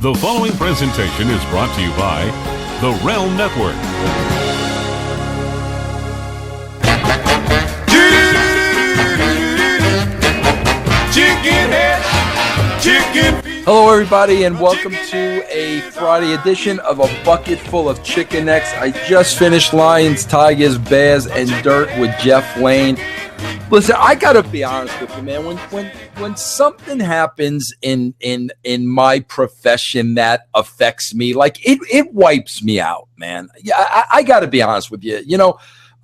The following presentation is brought to you by the Realm Network. Hello, everybody, and welcome to a Friday edition of A Bucket Full of Chicken Necks. I just finished Lions, Tigers, Bears, and Dirt with Jeff Lane. Listen, I gotta be honest with you, man. When something happens in my profession that affects me, like it wipes me out, man. Yeah, I gotta be honest with you.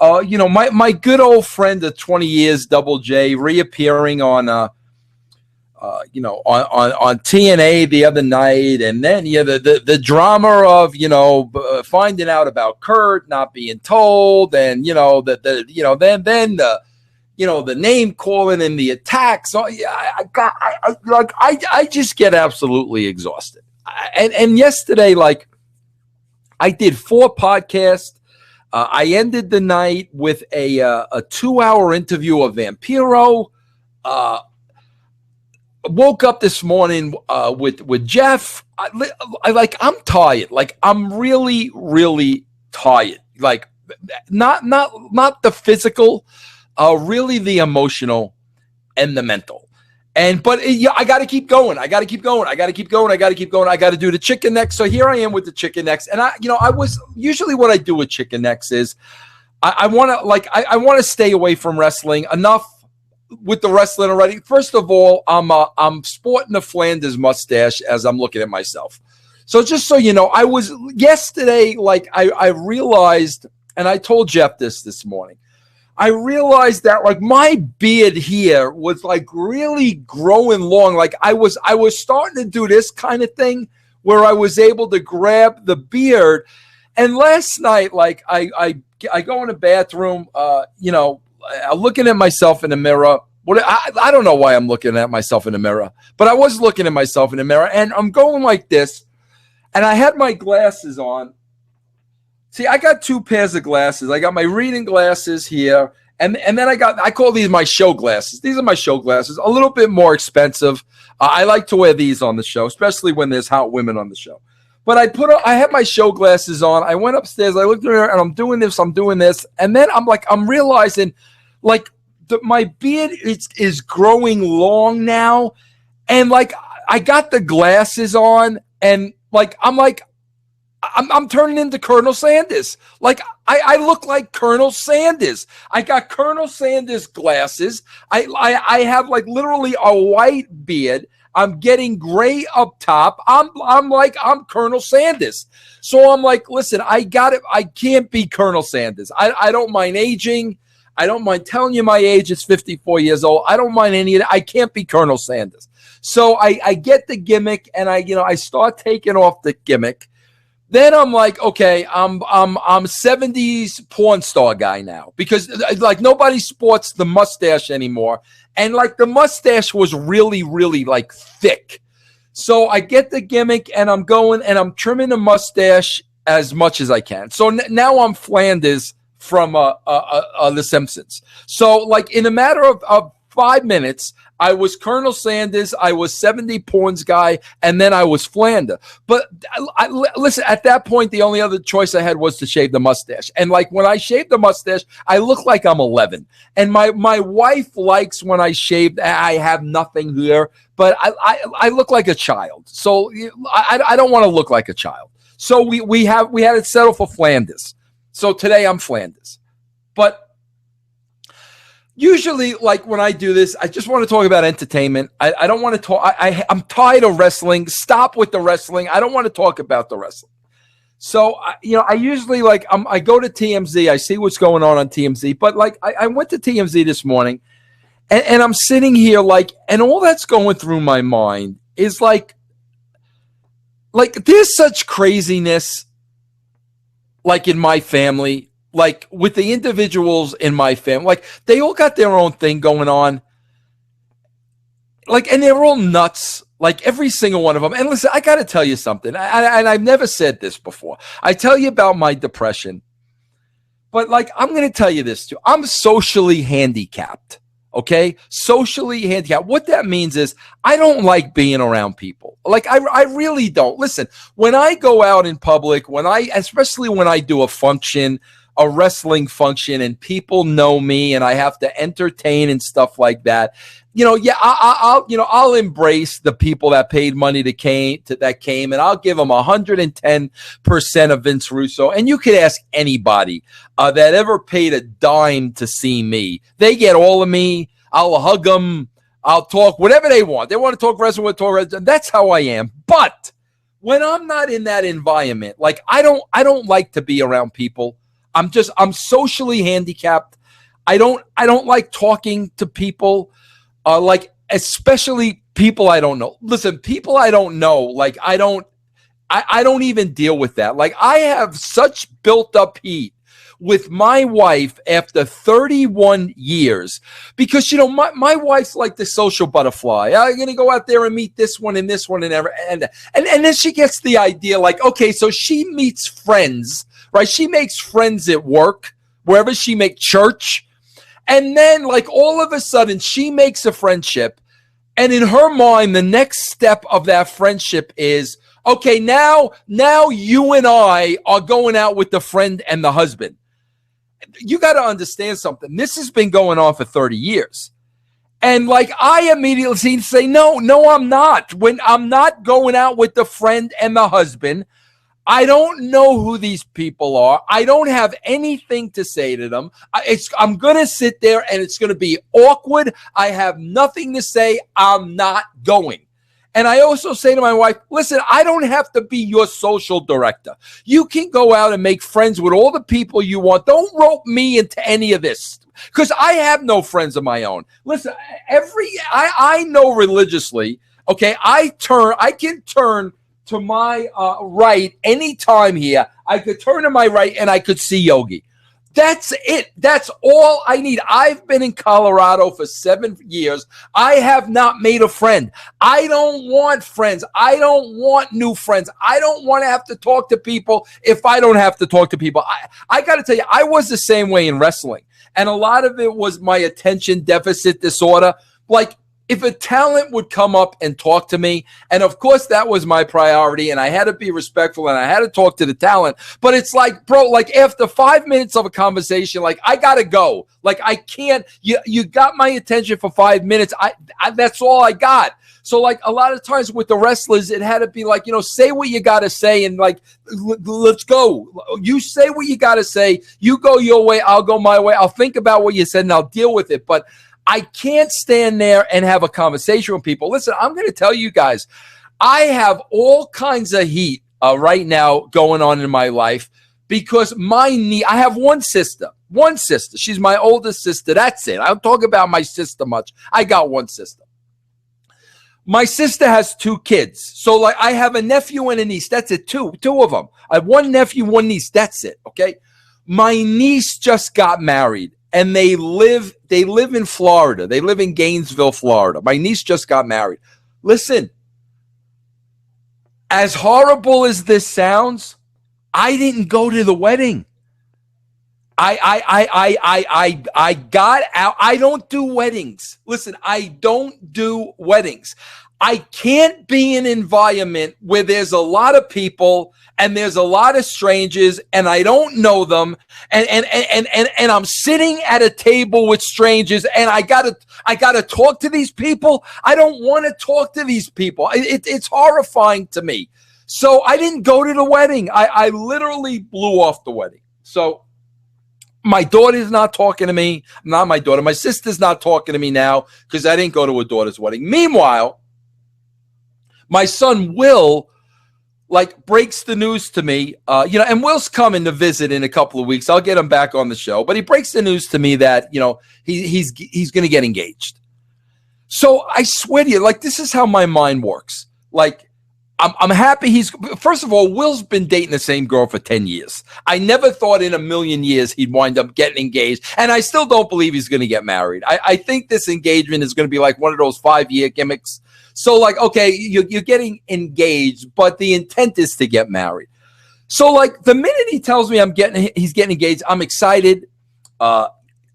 My good old friend of 20 years, Double J, reappearing on on TNA the other night, and then the drama of finding out about Kurt not being told, and the name calling and the attacks. I just get absolutely exhausted. And yesterday, like, I did 4 podcasts. I ended the night with a 2-hour interview of Vampiro. Woke up this morning with Jeff. I'm tired. Like, I'm really, really tired. Like, not the physical. Really the emotional and the mental. But I got to keep going. I got to keep going. I got to do the chicken neck. So here I am with the chicken necks. And I was usually what I do with chicken necks is I want to stay away from wrestling. Enough with the wrestling already. First of all, I'm sporting the Flanders mustache as I'm looking at myself. So just so you know, I was yesterday, like I realized, and I told Jeff this morning, I realized that like my beard here was like really growing long. Like I was starting to do this kind of thing where I was able to grab the beard. And last night, like I go in the bathroom, I'm looking at myself in the mirror. I don't know why I'm looking at myself in the mirror, but I was looking at myself in the mirror, and I'm going like this, and I had my glasses on. See, I got 2 pairs of glasses. I got my reading glasses here, and then I call these my show glasses. These are my show glasses, a little bit more expensive. I like to wear these on the show, especially when there's hot women on the show. But I had my show glasses on. I went upstairs. I looked in there, and I'm doing this, and then I'm realizing, like, my beard is growing long now, and like I got the glasses on, and like I'm turning into Colonel Sanders. Like I look like Colonel Sanders. I got Colonel Sanders glasses. I have like literally a white beard. I'm getting gray up top. I'm Colonel Sanders. So I'm like, listen, I got it. I can't be Colonel Sanders. I don't mind aging. I don't mind telling you my age. It's 54 years old. I don't mind any of that. I can't be Colonel Sanders. So I get the gimmick, and I start taking off the gimmick. Then I'm like, okay, I'm 70s porn star guy now, because like nobody sports the mustache anymore. And like the mustache was really, really like thick. So I get the gimmick, and I'm going and I'm trimming the mustache as much as I can. So now I'm Flanders from The Simpsons. So like in a matter of 5 minutes, I was Colonel Sanders, I was 70 porns guy, and then I was Flanders. But listen, at that point, the only other choice I had was to shave the mustache. And like when I shaved the mustache, I look like I'm 11. And my wife likes when I shave, I have nothing here, but I look like a child. So I don't want to look like a child. So we had it settled for Flanders. So today I'm Flanders. But usually, like when I do this, I just want to talk about entertainment. I don't want to talk. I'm tired of wrestling. Stop with the wrestling. I don't want to talk about the wrestling. So, I usually I go to TMZ. I see what's going on TMZ. But like I went to TMZ this morning, and I'm sitting here and all that's going through my mind is like there's such craziness like in my family. Like with the individuals in my family, like they all got their own thing going on. Like, and they're all nuts, like every single one of them. And listen, I got to tell you something. And I've never said this before. I tell you about my depression, but like, I'm going to tell you this too. I'm socially handicapped. Okay, socially handicapped. What that means is I don't like being around people. Like I really don't. Listen, when I go out in public, especially when I do a function, a wrestling function, and people know me and I have to entertain and stuff like that, I'll embrace the people that paid money that came, and I'll give them 110% of Vince Russo. And you could ask anybody that ever paid a dime to see me. They get all of me. I'll hug them. I'll talk whatever they want. They want to talk wrestling, we'll talk wrestling. That's how I am. But when I'm not in that environment, like I don't like to be around people. I'm socially handicapped. I don't like talking to people. Like especially people I don't know. Listen, people I don't know, like I don't even deal with that. Like I have such built up heat with my wife after 31 years because, my wife's like the social butterfly. I'm going to go out there and meet this one and this one and then she gets the idea like, okay, so she meets friends, right? She makes friends at work, wherever she makes church. And then, like, all of a sudden, she makes a friendship. And in her mind, the next step of that friendship is, okay, now you and I are going out with the friend and the husband. You got to understand something. This has been going on for 30 years. And, like, I immediately say, no, I'm not. When I'm not going out with the friend and the husband, I don't know who these people are. I don't have anything to say to them. I'm going to sit there and it's going to be awkward. I have nothing to say. I'm not going. And I also say to my wife, listen, I don't have to be your social director. You can go out and make friends with all the people you want. Don't rope me into any of this because I have no friends of my own. Listen, I know religiously, okay, I can turn to my right anytime here. I could turn to my right and I could see Yogi. That's it. That's all I need. I've been in Colorado for 7 years. I have not made a friend. I don't want friends. I don't want new friends. I don't want to have to talk to people if I don't have to talk to people. I got to tell you, I was the same way in wrestling. And a lot of it was my attention deficit disorder. Like, if a talent would come up and talk to me, and of course that was my priority, and I had to be respectful and I had to talk to the talent, but it's like, bro, like after 5 minutes of a conversation, like I got to go. Like I can't, you got my attention for 5 minutes. I that's all I got. So like a lot of times with the wrestlers, it had to be like, say what you got to say and like, let's go. You say what you got to say. You go your way. I'll go my way. I'll think about what you said and I'll deal with it. But I can't stand there and have a conversation with people. Listen, I'm going to tell you guys, I have all kinds of heat right now going on in my life because I have one sister. She's my oldest sister. That's it. I don't talk about my sister much. I got one sister. My sister has 2 kids. So like I have a nephew and a niece. That's it. Two of them. I have one nephew, one niece. That's it. Okay. My niece just got married. And they live in Florida. They live in Gainesville, Florida. My niece just got married. Listen, as horrible as this sounds, I didn't go to the wedding. I got out. I don't do weddings. Listen, I don't do weddings. I can't be in an environment where there's a lot of people and there's a lot of strangers and I don't know them and I'm sitting at a table with strangers and I gotta talk to these people. I don't want to talk to these people. It's horrifying to me. So I didn't go to the wedding. I literally blew off the wedding. So my daughter's not talking to me. Not my daughter. My sister's not talking to me now because I didn't go to her daughter's wedding. Meanwhile, my son Will breaks the news to me, and Will's coming to visit in a couple of weeks. I'll get him back on the show, but he breaks the news to me that, he's going to get engaged. So I swear to you, this is how my mind works. I'm happy first of all, Will's been dating the same girl for 10 years. I never thought in a million years he'd wind up getting engaged. And I still don't believe he's going to get married. I think this engagement is going to be like one of those 5-year gimmicks. So okay, you're getting engaged, but the intent is to get married. So the minute he tells me he's getting engaged, I'm excited.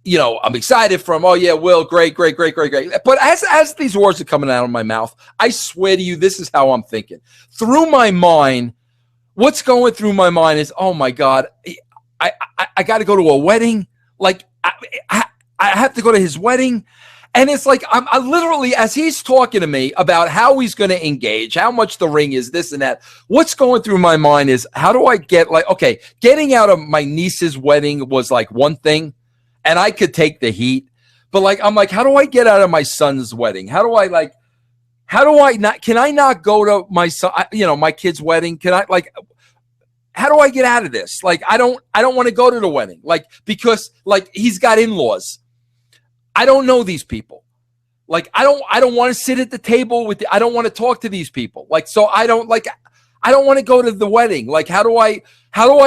I'm excited for him. Oh yeah, Will, great, great, great, great, great. But as these words are coming out of my mouth, I swear to you, this is how I'm thinking. Through my mind, what's going through my mind is, oh my God, I got to go to a wedding. Like I have to go to his wedding. And it's like, I literally, as he's talking to me about how he's going to engage, how much the ring is, this and that, what's going through my mind is, how do I get, like, okay, getting out of my niece's wedding was like one thing, and I could take the heat. But like, I'm like, how do I get out of my son's wedding? How do I not, can I not go to my son, my kid's wedding? Can I, like, how do I get out of this? Like, I don't want to go to the wedding. Like, because like he's got in-laws. I don't know these people. Like, I don't want to sit at the table I don't want to talk to these people. Like, so I don't want to go to the wedding. Like, how do I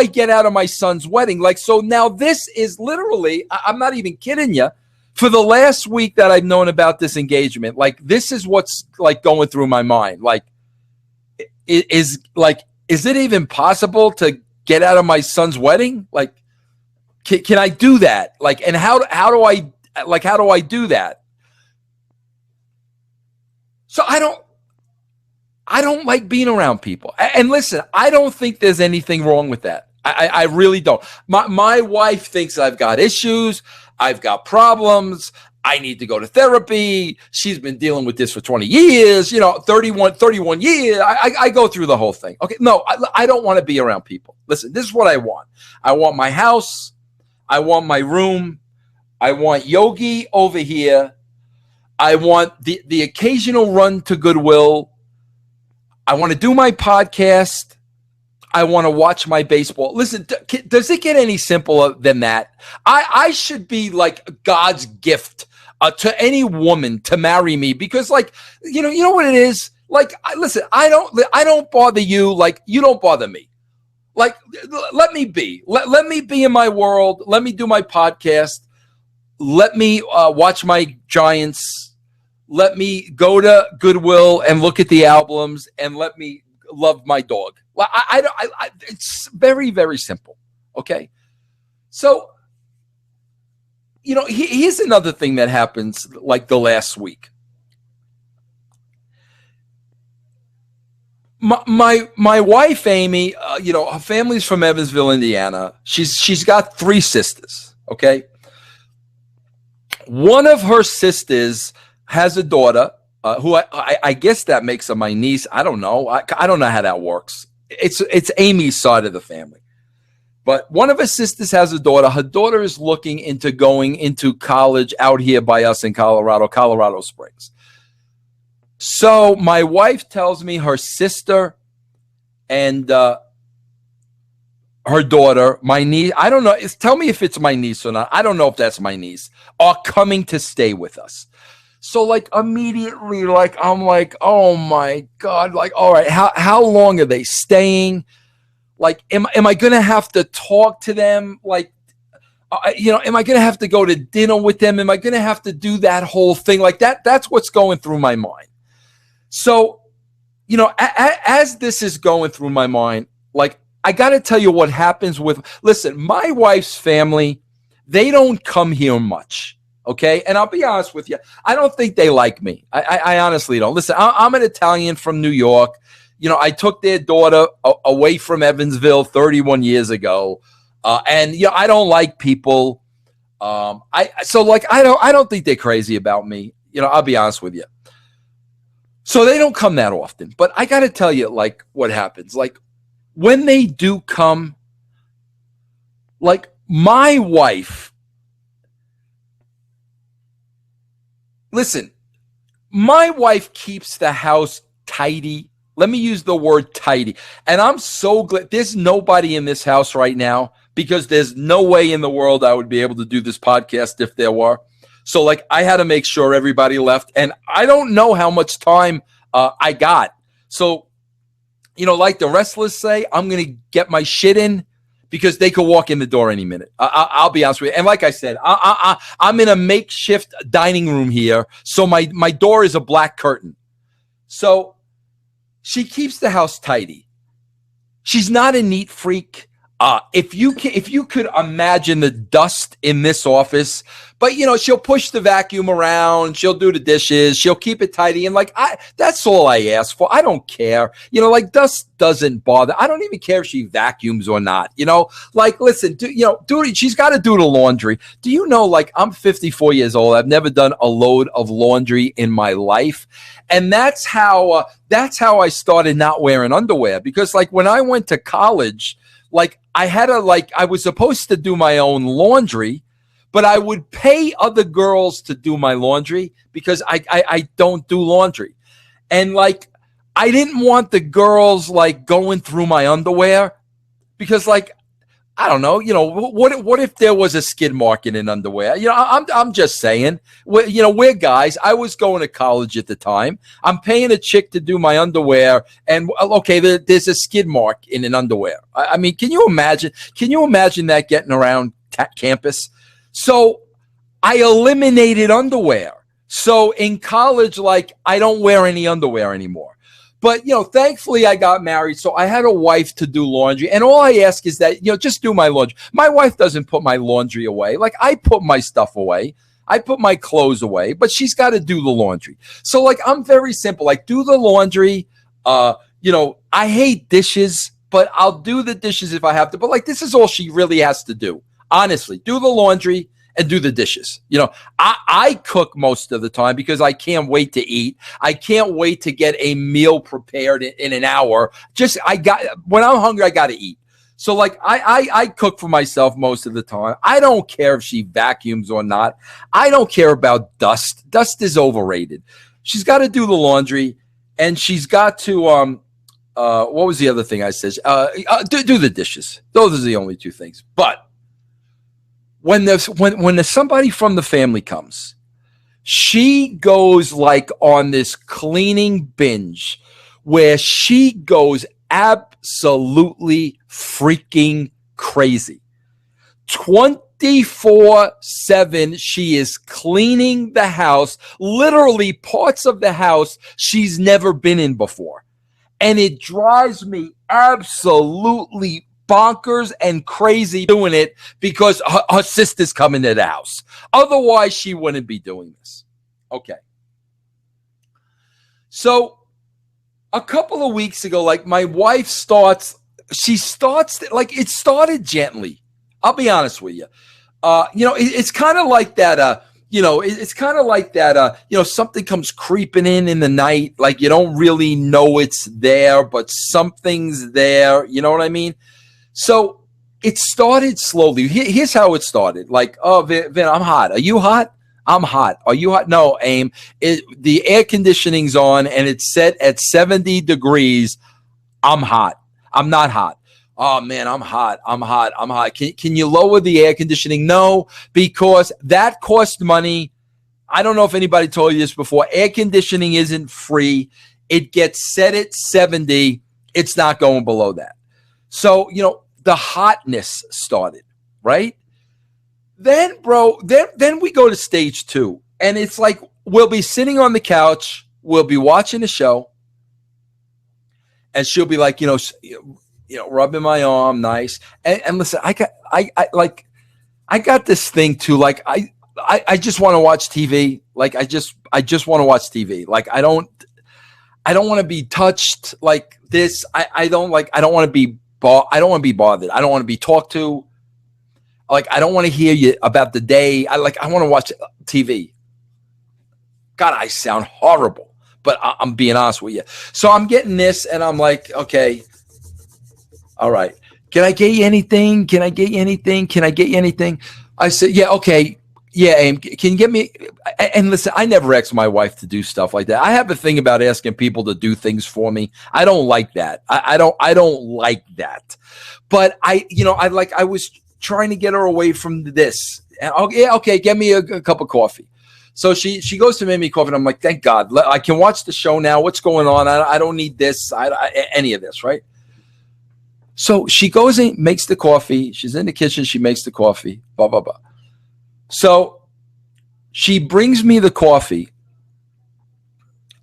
get out of my son's wedding? Like, so now this is literally, I'm not even kidding you. For the last week that I've known about this engagement, like, this is what's like going through my mind. Like, is it even possible to get out of my son's wedding? Like, can I do that? Like, and how do I do that? So I don't like being around people. And listen, I don't think there's anything wrong with that. I really don't. My wife thinks I've got issues. I've got problems. I need to go to therapy. She's been dealing with this for 20 years, 31 years. I go through the whole thing. Okay. No, I don't want to be around people. Listen, this is what I want. I want my house. I want my room. I want Yogi over here. I want the occasional run to Goodwill. I want to do my podcast. I want to watch my baseball. Listen, does it get any simpler than that? I should be like God's gift to any woman to marry me, because, like, you know what it is? Like, listen, I don't bother you like you don't bother me. Like, let me be. Let me be in my world. Let me do my podcast. Let me watch my Giants. Let me go to Goodwill and look at the albums, and let me love my dog. It's very, very simple. Okay. So, here's another thing that happens like the last week. My wife, Amy, her family's from Evansville, Indiana. She's got 3 sisters. Okay. One of her sisters has a daughter who I guess that makes her my niece. I don't know. I don't know how that works. It's Amy's side of the family. But one of her sisters has a daughter. Her daughter is looking into going into college out here by us in Colorado Springs. So my wife tells me her sister and her daughter, my niece, I don't know. Tell me if it's my niece or not. I don't know if that's my niece, are coming to stay with us. So like immediately, like, I'm like, oh my God, like, all right, how long are they staying? Like, am I going to have to talk to them? Like, am I going to have to go to dinner with them? Am I going to have to do that whole thing like that? That's what's going through my mind. So, as this is going through my mind, like, I got to tell you what happens listen, my wife's family, they don't come here much. Okay. And I'll be honest with you. I don't think they like me. I honestly don't. Listen, I'm an Italian from New York. I took their daughter away from Evansville 31 years ago. And I don't like people. I don't think they're crazy about me. I'll be honest with you. So they don't come that often, but I got to tell you, like, what happens, like, when they do come, like, my wife, listen, my wife keeps the house tidy. Let me use the word tidy. And I'm so glad there's nobody in this house right now, because there's no way in the world I would be able to do this podcast if there were. So, like, I had to make sure everybody left. And I don't know how much time I got. So, like the wrestlers say, I'm going to get my shit in, because they could walk in the door any minute. I'll be honest with you. And like I said, I'm in a makeshift dining room here. So my door is a black curtain. So she keeps the house tidy. She's not a neat freak. If you could imagine the dust in this office, but she'll push the vacuum around, she'll do the dishes, she'll keep it tidy, and that's all I ask for. I don't care, dust doesn't bother. I don't even care if she vacuums or not. Listen, she's got to do the laundry. Do you know? I'm 54 years old. I've never done a load of laundry in my life, and that's how I started not wearing underwear, because when I went to college. I was supposed to do my own laundry, but I would pay other girls to do my laundry because I don't do laundry. And I didn't want the girls going through my underwear because I don't know, what if there was a skid mark in an underwear? I'm just saying, we're guys. I was going to college at the time. I'm paying a chick to do my underwear, and okay, there's a skid mark in an underwear. I mean, can you imagine? Can you imagine that getting around campus? So I eliminated underwear. So in college, I don't wear any underwear anymore. But, thankfully I got married, so I had a wife to do laundry. And all I ask is that, just do my laundry. My wife doesn't put my laundry away. I put my stuff away. I put my clothes away, but she's got to do the laundry. So, I'm very simple. Do the laundry. I hate dishes, but I'll do the dishes if I have to. But, this is all she really has to do. Honestly, do the laundry and do the dishes. I cook most of the time because I can't wait to eat. I can't wait to get a meal prepared in an hour. When I'm hungry, I got to eat. So I cook for myself most of the time. I don't care if she vacuums or not. I don't care about dust. Dust is overrated. She's got to do the laundry, and she's got to what was the other thing I said? Do the dishes. Those are the only two things. But when there's somebody from the family comes, she goes on this cleaning binge where she goes absolutely freaking crazy. 24/7, she is cleaning the house, literally parts of the house she's never been in before. And it drives me absolutely bonkers and crazy doing it because her sister's coming to the house. Otherwise, she wouldn't be doing this. Okay. So a couple of weeks ago, my wife it started gently. I'll be honest with you. It's kind of like that. It's kind of like that. Something comes creeping in the night. You don't really know it's there, but something's there. You know what I mean? So it started slowly. Here's how it started. Oh, Vin, I'm hot. Are you hot? I'm hot. Are you hot? No, Aim. The air conditioning's on and it's set at 70 degrees. I'm hot. I'm not hot. Oh, man, I'm hot. I'm hot. I'm hot. Can you lower the air conditioning? No, because that costs money. I don't know if anybody told you this before. Air conditioning isn't free. It gets set at 70. It's not going below that. So, the hotness started, right? Then, bro, then we go to stage 2. And it's we'll be sitting on the couch. We'll be watching the show. And she'll be rubbing my arm, nice. And listen, I got this thing too. I just want to watch TV. I just want to watch TV. I don't want to be touched like this. I don't want to be I don't want to be bothered. I don't want to be talked to. I don't want to hear you about the day. I want to watch TV. God, I sound horrible, but I'm being honest with you. So I'm getting this, and I'm okay, all right. Can I get you anything? Can I get you anything? Can I get you anything? I said, yeah, okay. Yeah, Aim, can you get me? And listen, I never ask my wife to do stuff like that. I have a thing about asking people to do things for me. I don't like that. I don't like that. But I was trying to get her away from this. And yeah, okay, get me a cup of coffee. So she goes to make me coffee, and I'm thank God, I can watch the show now. What's going on? I don't need this. Any of this, right? So she goes in, makes the coffee. She's in the kitchen. She makes the coffee. Blah blah blah. So she brings me the coffee.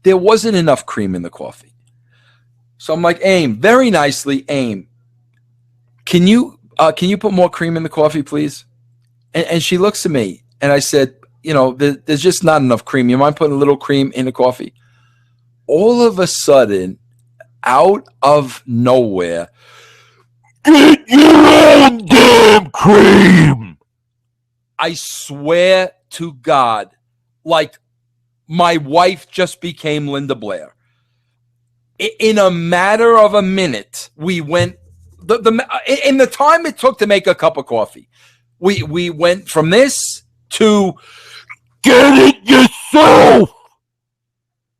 There wasn't enough cream in the coffee. So I'm Aim, very nicely, Aim, can you can you put more cream in the coffee, please? And she looks at me, and I said, there's just not enough cream. You mind putting a little cream in the coffee? All of a sudden, out of nowhere, get your own damn cream. I swear to God, like my wife just became Linda Blair. In a matter of a minute, we went in the time it took to make a cup of coffee. We went from this to get it yourself.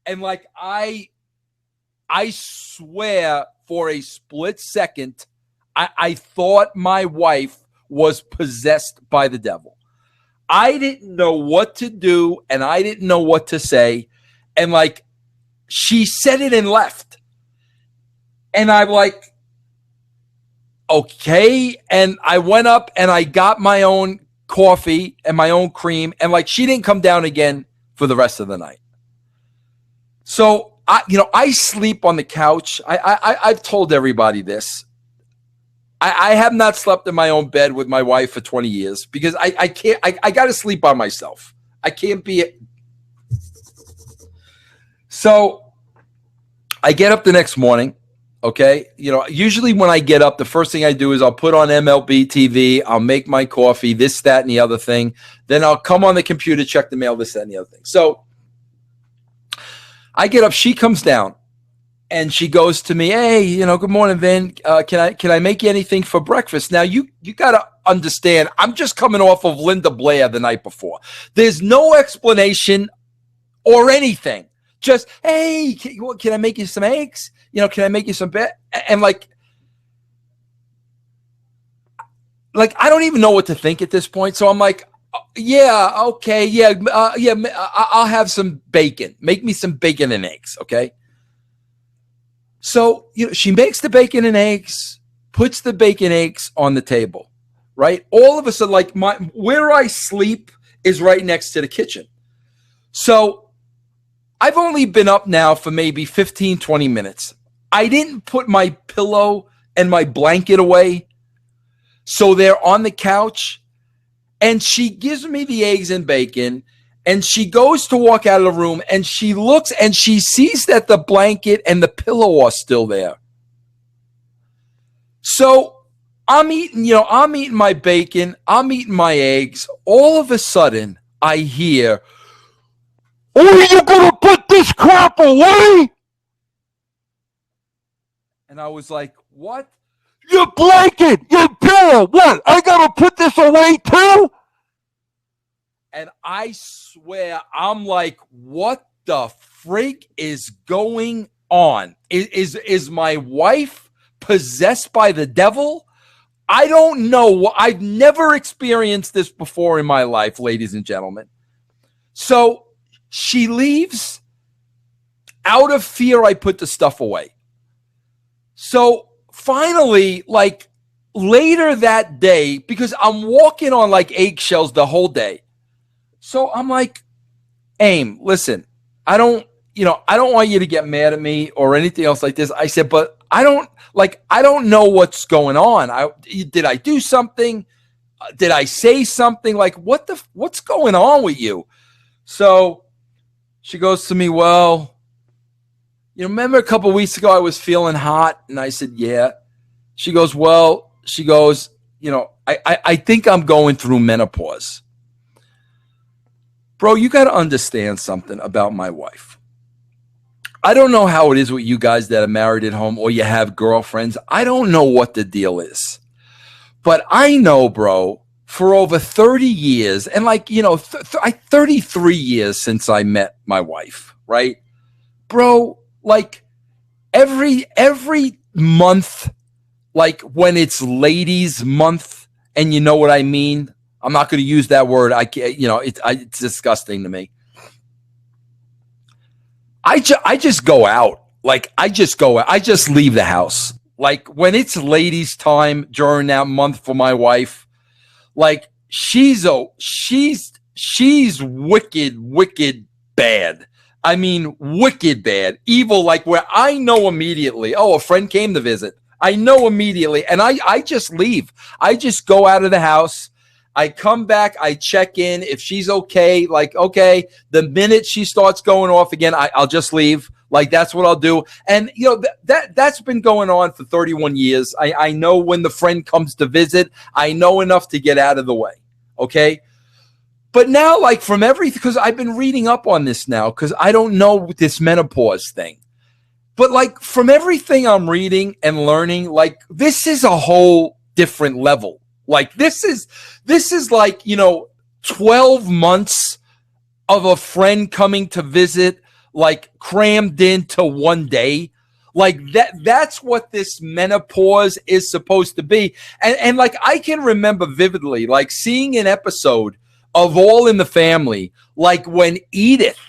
And like I swear for a split second, I thought my wife was possessed by the devil. I didn't know what to do, and I didn't know what to say. And like, she said it and left. And I'm like, okay. And I went up and I got my own coffee and my own cream. And like, she didn't come down again for the rest of the night. So I sleep on the couch. I've told everybody this. I have not slept in my own bed with my wife for 20 years because I can't. I got to sleep by myself. I can't be. So I get up the next morning. Okay. Usually when I get up, the first thing I do is I'll put on MLB TV. I'll make my coffee, this, that, and the other thing. Then I'll come on the computer, check the mail, this, that, and the other thing. So I get up. She comes down. And she goes to me, hey, good morning, Vin. Can I make you anything for breakfast? Now, you got to understand, I'm just coming off of Linda Blair the night before. There's no explanation or anything. Just, hey, can I make you some eggs? Can I make you some bed? And like I don't even know what to think at this point. So I'm like, yeah, okay, yeah, I'll have some bacon. Make me some bacon and eggs, okay? So, she makes the bacon and eggs, puts the bacon eggs on the table, right? All of a sudden, like where I sleep is right next to the kitchen. So I've only been up now for maybe 15, 20 minutes. I didn't put my pillow and my blanket away. So they're on the couch, and she gives me the eggs and bacon. And she goes to walk out of the room, and she looks and she sees that the blanket and the pillow are still there. So I'm eating my bacon, I'm eating my eggs. All of a sudden, I hear, "Are you gonna put this crap away?" And I was like, "What? Your blanket, your pillow, what? I gotta put this away too?" And I swear, I'm like, what the freak is going on? Is my wife possessed by the devil? I don't know. I've never experienced this before in my life, ladies and gentlemen. So she leaves. Out of fear, I put the stuff away. So finally, like later that day, because I'm walking on like eggshells the whole day. So I'm like, Aim, listen, I don't want you to get mad at me or anything else like this. I said, but I don't know what's going on. Did I do something? Did I say something? Like, what's going on with you? So she goes to me, well, remember a couple of weeks ago I was feeling hot? And I said, yeah. She goes, I think I'm going through menopause. Bro, you got to understand something about my wife. I don't know how it is with you guys that are married at home or you have girlfriends. I don't know what the deal is. But I know, bro, for over 30 years, and 33 years since I met my wife, right? Bro, like every month, like when it's ladies month, and you know what I mean? I'm not going to use that word. I can't, it's disgusting to me. I just go out. Like I just go out. I just leave the house. Like when it's ladies' time during that month for my wife, like she's wicked bad. I mean, wicked bad, evil. Like where I know immediately. Oh, a friend came to visit. I know immediately. And I just leave. I just go out of the house. I come back. I check in. If she's okay, like, okay, the minute she starts going off again, I'll just leave. Like, that's what I'll do. And, you know, that's been going on for 31 years. I know when the friend comes to visit, I know enough to get out of the way. Okay. But now, like, from everything, because I've been reading up on this now, because I don't know this menopause thing. But, like, from everything I'm reading and learning, like, this is a whole different level. Like, this is like, you know, 12 months of a friend coming to visit, like, crammed into one day. Like, that's what this menopause is supposed to be. And like, I can remember vividly, like, seeing an episode of All in the Family, like when Edith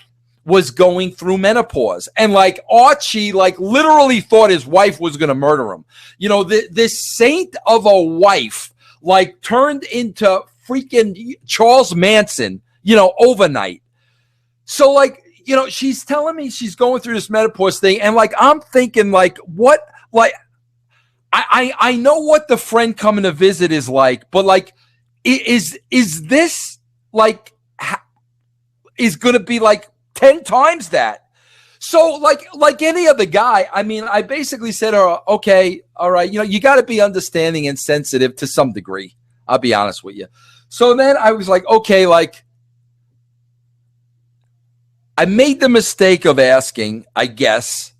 was going through menopause, and like Archie, like, literally thought his wife was going to murder him. You know, this saint of a wife, like, turned into freaking Charles Manson, you know, overnight. So, like, you know, she's telling me she's going through this menopause thing, and like, I'm thinking, like, what, like, I know what the friend coming to visit is like, but like, is this like, is going to be like 10 times that? So like any other guy, I mean, I basically said to her, okay, all right, you know, you got to be understanding and sensitive to some degree. I'll be honest with you. So then I was like, okay, like, I made the mistake of asking, I guess,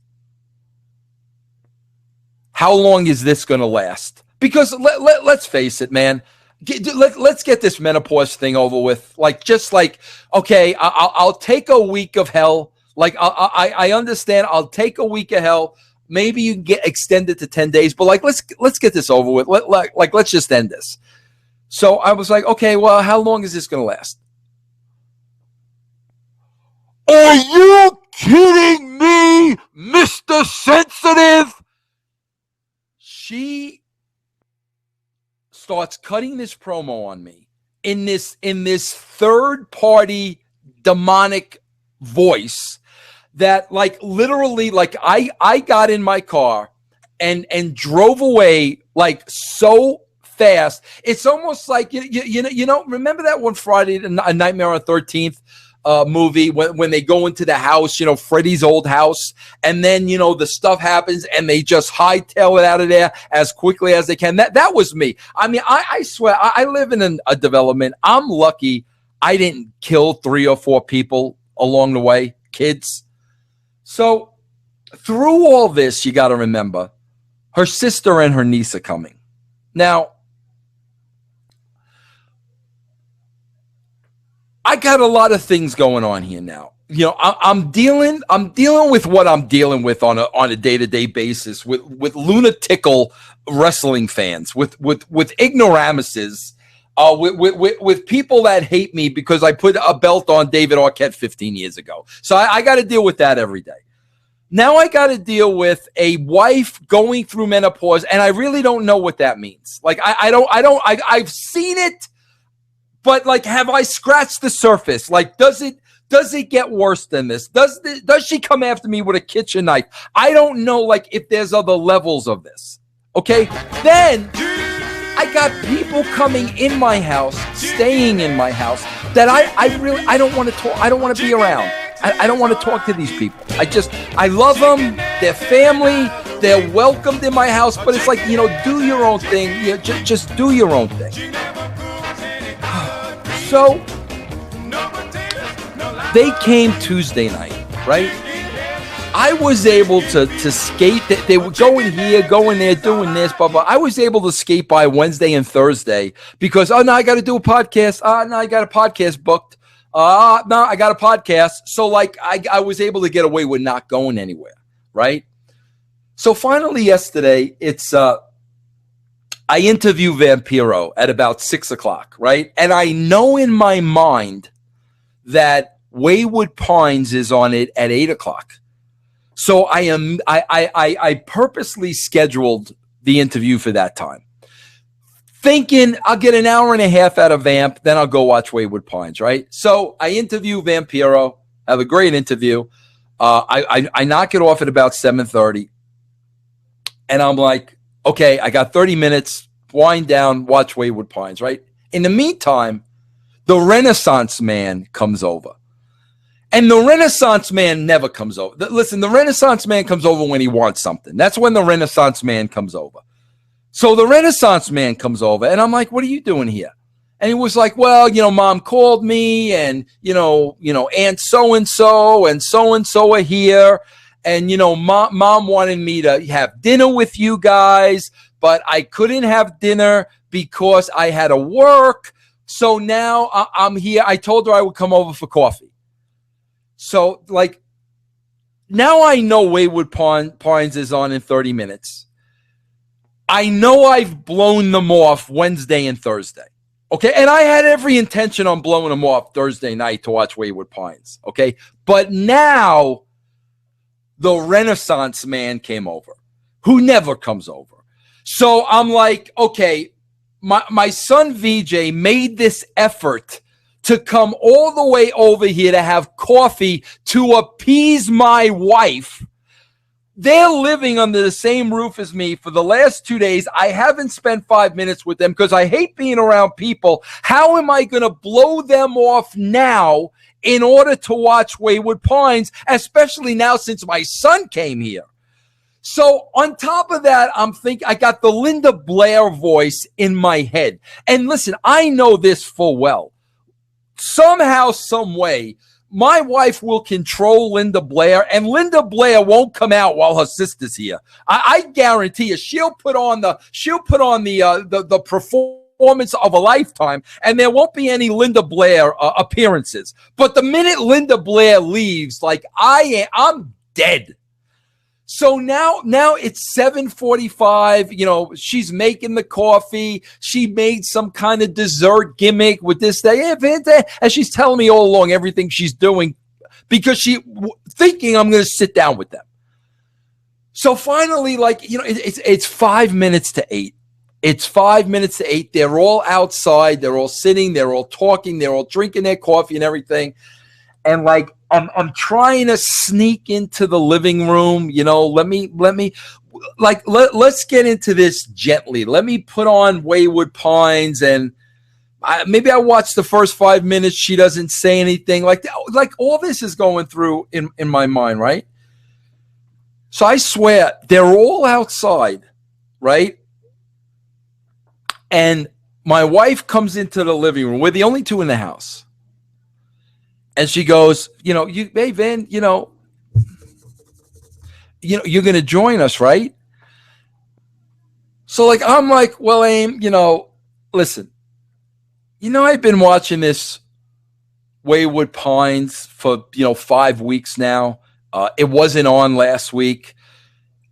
how long is this going to last? Because let's face it, man. Let's get this menopause thing over with. Like, just like, okay, I'll take a week of hell. Like, I understand. I'll take a week of hell. Maybe you can get extended to 10 days, but like, let's get this over with. Let's just end this. So I was like, okay, well, how long is this going to last? Are you kidding me, Mr. Sensitive? She starts cutting this promo on me in this third party demonic voice that, like, literally, like, I got in my car and drove away, like, so fast. It's almost like, you know, remember that one Friday, A Nightmare on 13th movie when they go into the house, you know, Freddy's old house, and then, you know, the stuff happens and they just hightail it out of there as quickly as they can. That was me. I mean, I swear, I live in a development. I'm lucky I didn't kill 3 or 4 people along the way, kids. So through all this, you got to remember, her sister and her niece are coming. Now, I got a lot of things going on here now. You know, I'm dealing with what I'm dealing with on a day-to-day basis with lunatical wrestling fans, with ignoramuses, with people that hate me because I put a belt on David Arquette 15 years ago. So I got to deal with that every day. Now I got to deal with a wife going through menopause, and I really don't know what that means. Like, I've seen it. But like, have I scratched the surface? Like, does it get worse than this? Does she come after me with a kitchen knife? I don't know, like, if there's other levels of this. Okay? Then I got people coming in my house, staying in my house, that I don't want to talk. I don't want to be around. I don't want to talk to these people. I love them. They're family. They're welcomed in my house. But it's like, you know, do your own thing. You know, just do your own thing. So they came Tuesday night, right? I was able to skate. They were going here, going there, doing this, blah, blah. I was able to skate by Wednesday and Thursday because, oh, no, I got to do a podcast. No, I got a podcast booked. No, I got a podcast. So, like, I was able to get away with not going anywhere, right? So finally yesterday, it's I interview Vampiro at about 6:00, right? And I know in my mind that Wayward Pines is on it at 8:00. So I purposely scheduled the interview for that time, thinking I'll get an hour and a half out of Vamp, then I'll go watch Wayward Pines, right? So I interview Vampiro, have a great interview. I knock it off at about 7:30, and I'm like, Okay, I got 30 minutes, wind down, watch Wayward Pines, right? In the meantime, the Renaissance man comes over. And the Renaissance man never comes over. Listen, the Renaissance man comes over when he wants something. That's when the Renaissance man comes over. So the Renaissance man comes over, and I'm like, what are you doing here? And he was like, well, Mom called me, and, Aunt so-and-so and so-and-so are here. And, mom wanted me to have dinner with you guys, but I couldn't have dinner because I had to work. So now I'm here. I told her I would come over for coffee. So, now I know Wayward Pines is on in 30 minutes. I know I've blown them off Wednesday and Thursday. Okay. And I had every intention on blowing them off Thursday night to watch Wayward Pines. Okay. But now the Renaissance man came over, who never comes over. So I'm like, okay, my son VJ made this effort to come all the way over here to have coffee to appease my wife. They're living under the same roof as me for the last 2 days. I haven't spent 5 minutes with them because I hate being around people. How am I going to blow them off now in order to watch Wayward Pines, especially now since my son came here? So on top of that, I'm thinking I got the Linda Blair voice in my head. And listen, I know this full well. Somehow, some way, my wife will control Linda Blair, and Linda Blair won't come out while her sister's here. I guarantee you, she'll put on the performance of a lifetime, and there won't be any Linda Blair appearances. But the minute Linda Blair leaves, I'm dead. So now it's 7:45. She's making the coffee. She made some kind of dessert gimmick with this thing. And she's telling me all along everything she's doing because thinking I'm going to sit down with them. So finally, it's 5 minutes to 8. It's 5 minutes to 8. They're all outside. They're all sitting. They're all talking. They're all drinking their coffee and everything. And I'm trying to sneak into the living room, let's get into this gently. Let me put on Wayward Pines, and maybe I watch the first 5 minutes. She doesn't say anything. Like all this is going through in my mind, right? So I swear they're all outside, right? And my wife comes into the living room. We're the only two in the house. And she goes, hey, Van, you're going to join us, right? So I'm like, well, Aim, listen, I've been watching this Wayward Pines for, 5 weeks now. It wasn't on last week.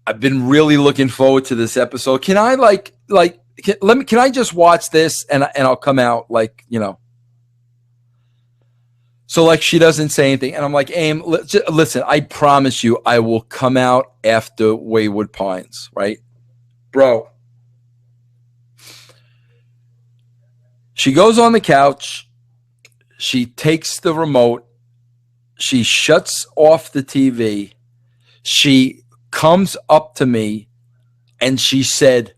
I've been really looking forward to this episode. Can I can I just watch this and I'll come out So she doesn't say anything. And I'm like, Aim, listen, I promise you I will come out after Wayward Pines, right? Bro. She goes on the couch. She takes the remote. She shuts off the TV. She comes up to me and she said,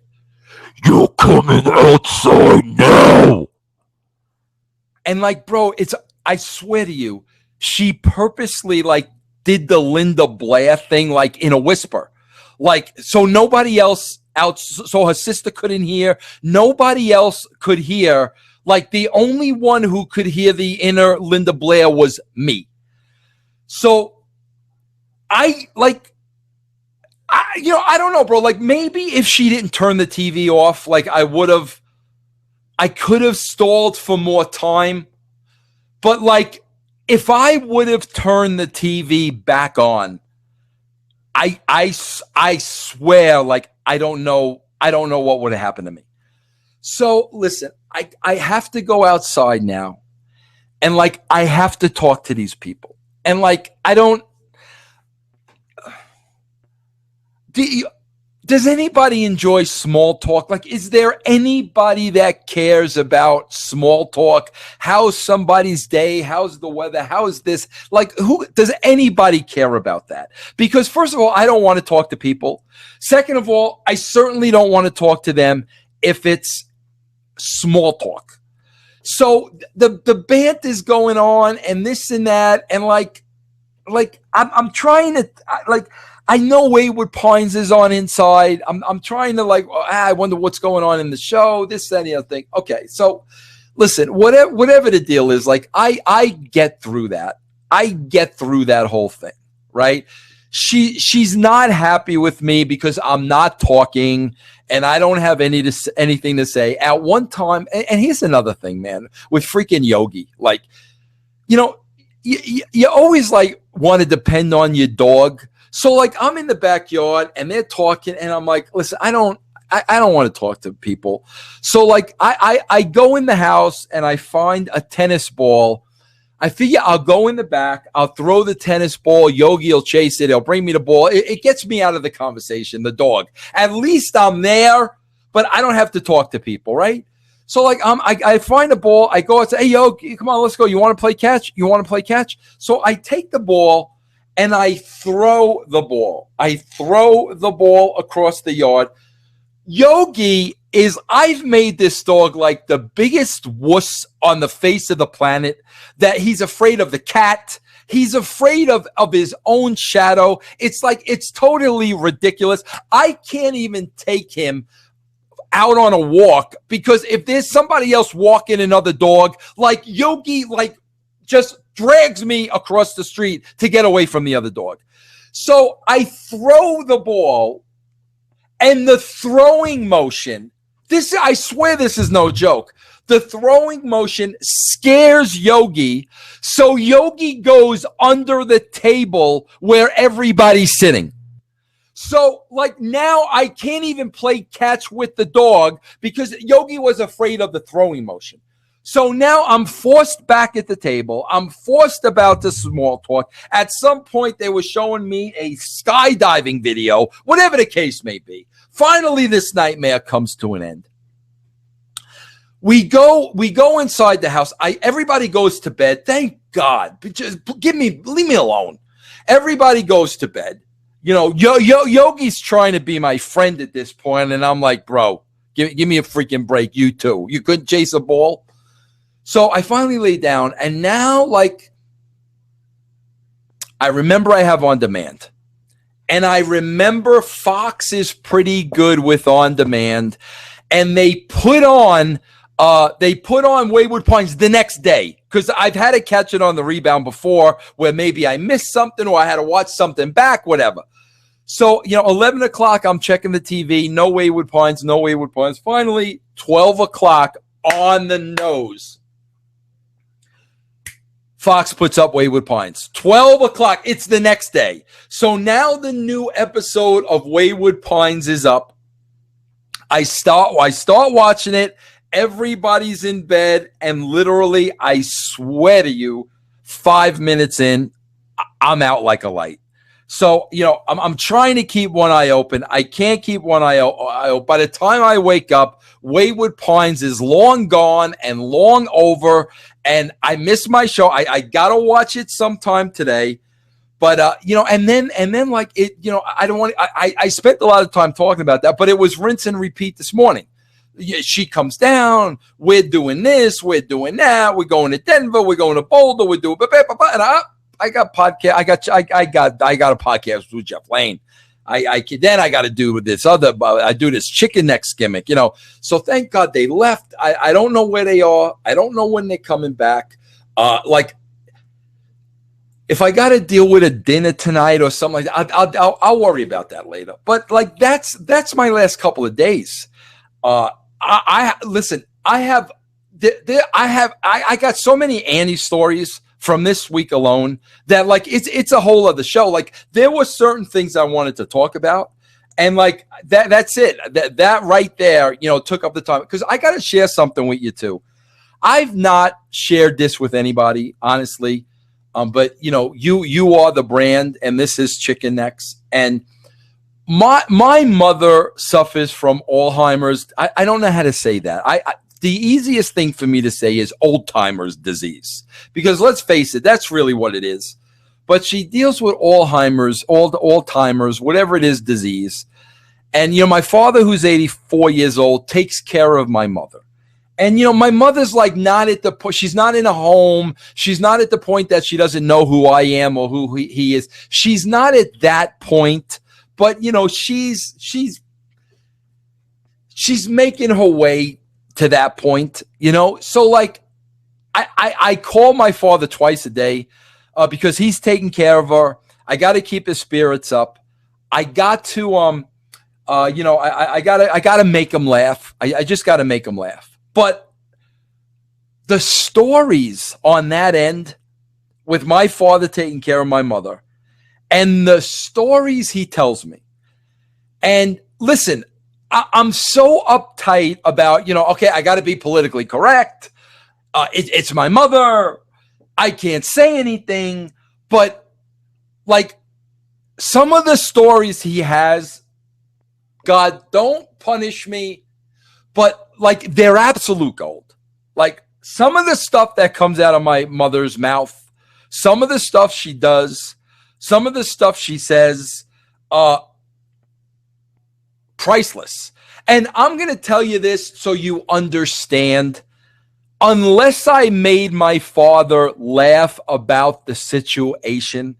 "You're coming outside now." And bro, I swear to you, she purposely did the Linda Blair thing in a whisper. So nobody else out, so her sister couldn't hear. Nobody else could hear. The only one who could hear the inner Linda Blair was me. So I don't know, bro. Maybe if she didn't turn the TV off, I could have stalled for more time. But if I would have turned the TV back on, I swear, I don't know what would have happened to me. So listen, I have to go outside now, and I have to talk to these people, and I don't. Does anybody enjoy small talk? Like, is there anybody that cares about small talk? How's somebody's day? How's the weather? How's this? Like, who does anybody care about that? Because first of all, I don't want to talk to people. Second of all, I certainly don't want to talk to them if it's small talk. So the bant is going on and this and that. And like I'm trying to like, I know Wayward Pines is on inside. I'm trying to like, I wonder what's going on in the show, this, that, and the other thing. Okay, so listen, whatever the deal is, like I get through that. I get through that whole thing, right? She's not happy with me because I'm not talking and I don't have anything to say. At one time, and here's another thing, man, with freaking Yogi, like, you know, you always like want to depend on your dog. So like I'm in the backyard and they're talking and I'm like, listen, I don't want to talk to people. So like I go in the house and I find a tennis ball. I figure I'll go in the back. I'll throw the tennis ball. Yogi will chase it. He'll bring me the ball. It gets me out of the conversation, the dog. At least I'm there, but I don't have to talk to people, right? So like I find the ball. I go and say, hey, Yogi, come on, let's go. You want to play catch? You want to play catch? So I take the ball. And I throw the ball. I throw the ball across the yard. Yogi I've made this dog like the biggest wuss on the face of the planet, that he's afraid of the cat. He's afraid of his own shadow. It's totally ridiculous. I can't even take him out on a walk because if there's somebody else walking another dog, like Yogi, like just drags me across the street to get away from the other dog. So I throw the ball, and the throwing motion, I swear this is no joke. The throwing motion scares Yogi. So Yogi goes under the table where everybody's sitting. So like now I can't even play catch with the dog because Yogi was afraid of the throwing motion. So now I'm forced back at the table. I'm forced about the small talk. At some point, they were showing me a skydiving video, whatever the case may be. Finally, this nightmare comes to an end. We go inside the house. Everybody goes to bed. Thank God. Just leave me alone. Everybody goes to bed. You know, Yogi's trying to be my friend at this point, and I'm like, bro, give me a freaking break. You too. You couldn't chase a ball. So I finally lay down, and now, like, I remember I have on demand, and I remember Fox is pretty good with on demand, and they put on Wayward Pines the next day because I've had to catch it on the rebound before, where maybe I missed something or I had to watch something back, whatever. So 11 o'clock, I'm checking the TV, no Wayward Pines. Finally, 12 o'clock on the nose. Fox puts up Wayward Pines. 12 o'clock. It's the next day. So now the new episode of Wayward Pines is up. I start watching it. Everybody's in bed. And literally, I swear to you, 5 minutes in, I'm out like a light. So, I'm trying to keep one eye open. I can't keep one eye open. By the time I wake up, Wayward Pines is long gone and long over. And I miss my show. I gotta watch it sometime today, but and then like it, I don't want. I spent a lot of time talking about that, but it was rinse and repeat this morning. She comes down. We're doing this. We're doing that. We're going to Denver. We're going to Boulder. We're doing and I got podcast. I got a podcast with Jeff Lane. I got to do with this other. I do this chicken neck gimmick, So thank God they left. I don't know where they are. I don't know when they're coming back. Like if I got to deal with a dinner tonight or something like that, I'll worry about that later. But like that's my last couple of days. Listen. I got so many Annie stories from this week alone that like it's a whole other show. Like there were certain things I wanted to talk about, and like that's it. That right there, took up the time because I got to share something with you too. I've not shared this with anybody, honestly, but you are the brand, and this is Chicken Necks, and my mother suffers from Alzheimer's. I don't know how to say that. The easiest thing for me to say is old-timers disease, because let's face it, that's really what it is. But she deals with Alzheimer's, Alzheimer's, whatever it is, disease. And, my father, who's 84 years old, takes care of my mother. And, my mother's like not at the point, she's not in a home. She's not at the point that she doesn't know who I am or who he is. She's not at that point, but, she's making her way to that point, So like, I call my father twice a day because he's taking care of her. I got to keep his spirits up. I got to, I gotta make him laugh. I just gotta make him laugh. But the stories on that end with my father taking care of my mother and the stories he tells me. And listen, I'm so uptight about, okay, I got to be politically correct. It's my mother. I can't say anything. But like some of the stories he has, God, don't punish me, but like they're absolute gold. Like some of the stuff that comes out of my mother's mouth, some of the stuff she does, some of the stuff she says, priceless. And I'm going to tell you this so you understand. Unless I made my father laugh about the situation,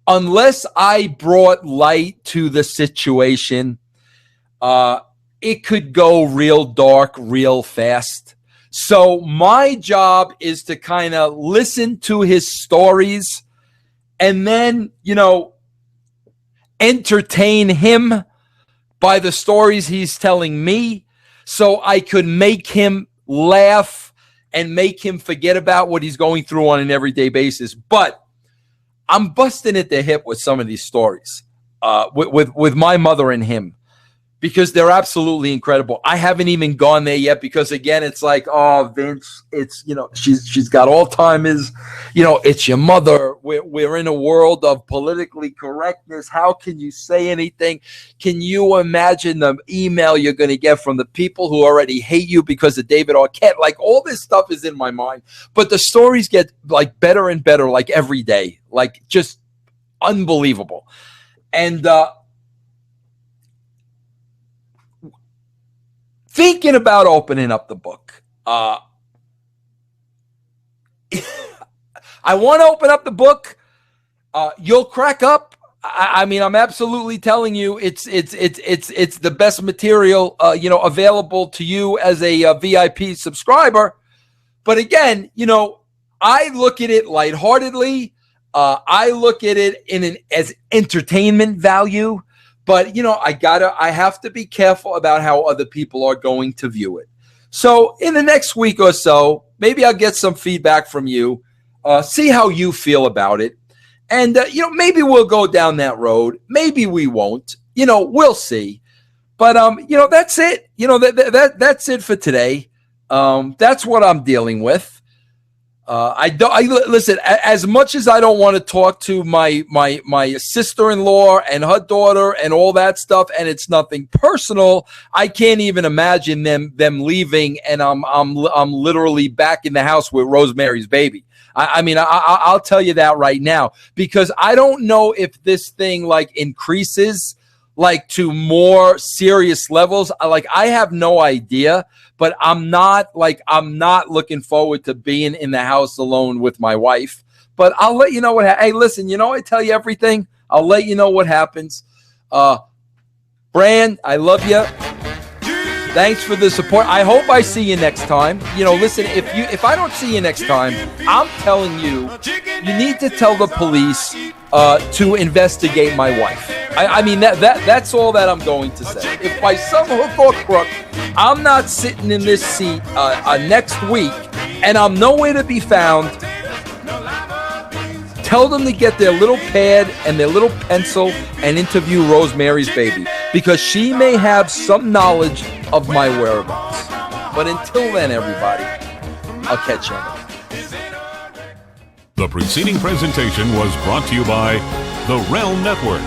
unless I brought light to the situation, it could go real dark real fast. So my job is to kind of listen to his stories and then, entertain him by the stories he's telling me so I could make him laugh and make him forget about what he's going through on an everyday basis. But I'm busting at the hip with some of these stories with my mother and him, because they're absolutely incredible. I haven't even gone there yet because, again, it's like, oh, Vince, it's, she's got Alzheimer's. It's your mother. We're in a world of politically correctness. How can you say anything? Can you imagine the email you're going to get from the people who already hate you because of David Arquette? Like, all this stuff is in my mind. But the stories get, like, better and better, like, every day. Like, just unbelievable. And, thinking about opening up the book. I want to open up the book. You'll crack up. I mean, I'm absolutely telling you, it's the best material, available to you as a VIP subscriber. But again, I look at it lightheartedly. I look at it as entertainment value. But, I have to be careful about how other people are going to view it. So in the next week or so, maybe I'll get some feedback from you, see how you feel about it. And, maybe we'll go down that road. Maybe we won't. We'll see. But, that's it. That's it for today. That's what I'm dealing with. Listen, as much as I don't want to talk to my sister-in-law and her daughter and all that stuff, and it's nothing personal, I can't even imagine them leaving, and I'm literally back in the house with Rosemary's Baby. I'll tell you that right now, because I don't know if this thing like increases like to more serious levels. I have no idea. But I'm not looking forward to being in the house alone with my wife. But I'll let you know what. Hey, listen, I tell you everything. I'll let you know what happens. Brand, I love you. Thanks for the support. I hope I see you next time. Listen, if I don't see you next time, I'm telling you, you need to tell the police to investigate my wife. That's all that I'm going to say. If by some hook or crook I'm not sitting in this seat next week and I'm nowhere to be found, tell them to get their little pad and their little pencil and interview Rosemary's Baby, because she may have some knowledge of my whereabouts. But until then, everybody, I'll catch you on it. The preceding presentation was brought to you by the Realm Network.